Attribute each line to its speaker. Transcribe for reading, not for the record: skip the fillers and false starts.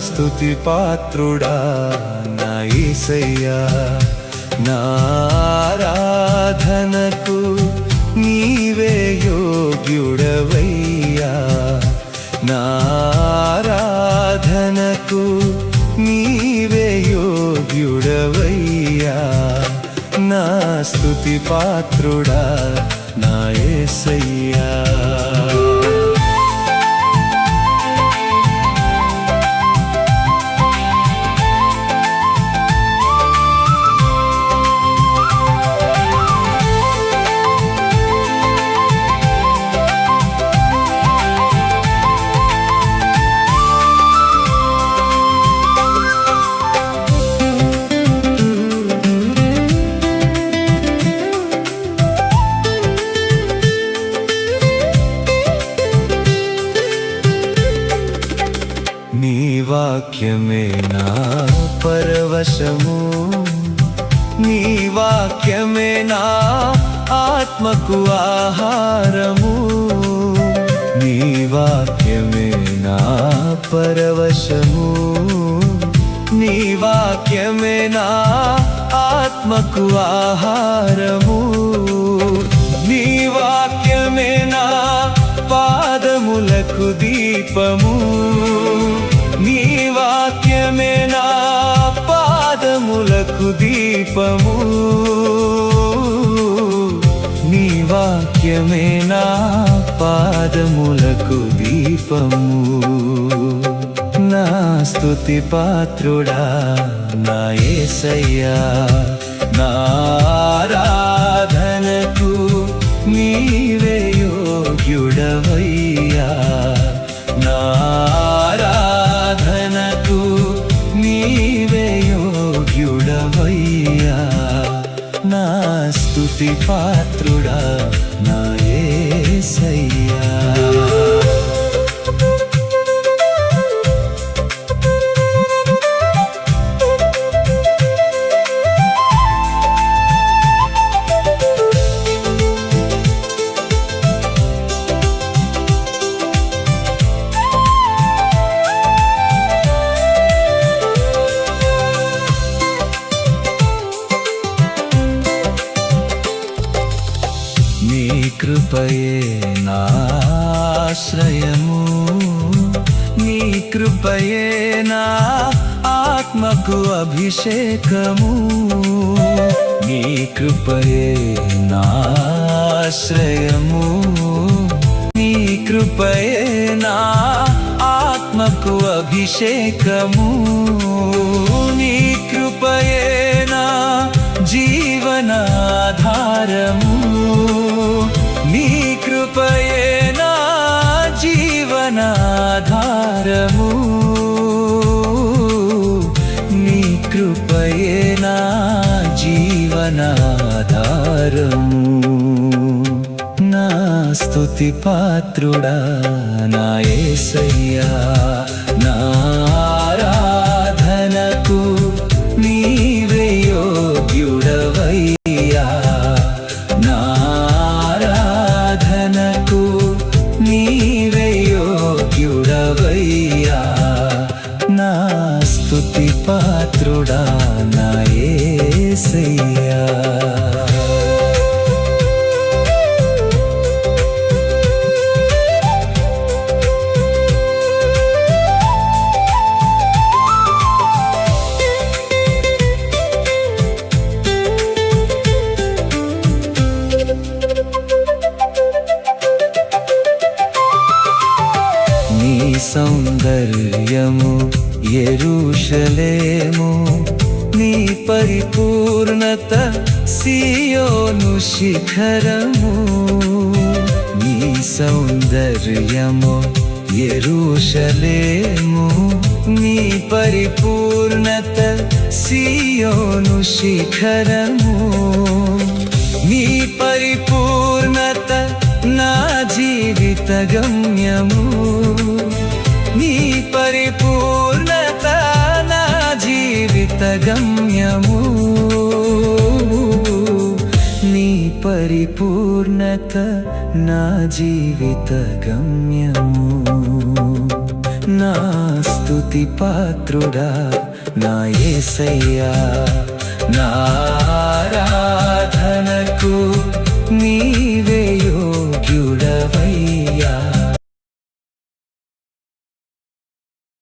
Speaker 1: స్తుతి పాత్రుడా నా యేసయ్యా, నా ఆరాధనకు నీవే యోగ్యుడవయ్యా, నా ఆరాధనకు నీవే యోగ్యుడవయ్యా, నా స్తుతి పాత్రుడా నా యేసయ్యా. నీ వాక్యమే నా పరవశము, నీ వాక్యమే నా ఆత్మకు ఆహారము, నీ వాక్యమే నా పరవశము, నీ వాక్యమే నా ఆత్మకు ఆహారము, నీ వాక్యమే నా పాదములకు దీపము, నీ వాక్యమే నా పాదములకు దీపము, నీ వాక్యమే నా పాదములకు దీపము. నా స్తుతి పాత్రుడా నా యేసయ్యా, నా ఆరాధనకు నీవే యోగ్యుడవయ్యా, నా ఆరాధనకు నీవే యోగ్యుడవయ్యా, నా స్తుతి పాత్రుడా నా యేసయ్యా. నీ కృపయే నా ఆశ్రయము, నీ కృపయే నా ఆత్మకు అభిషేకము, నీ కృపయే నా ఆశ్రయము, నీ కృపయే నా ఆత్మకు అభిషేకము, నీ కృపయే నా జీవనాధారము, నీ కృపయే నా జీవనాధారము, నీ కృపయే నా జీవనాధారము. నా స్తుతి పాత్రుడా నా యేసయ్యా, నా ఆరాధనకు నీవే యోగ్యుడవయ్యా, నా ఆరాధనకు నీవే యోగ్యుడవయ్యా, నా స్తుతి పాత్రుడా నా యేసయ్యా. నీ సౌందర్యము యెరూషలేము, నీ పరిపూర్ణత సియోను శిఖరము, నీ సౌందర్యము యెరూషలేము, నీ పరిపూర్ణత సియోను శిఖరము, నీ పరిపూర్ణత నా జీవిత గమ్యము, నీ పరిపూర్ణత నా జీవిత గమ్యము, నీ పరిపూర్ణత నా జీవిత గమ్యము. నా స్తుతి పాత్రుడా నా యేసయ్యా, నా ఆరాధనకు నీవే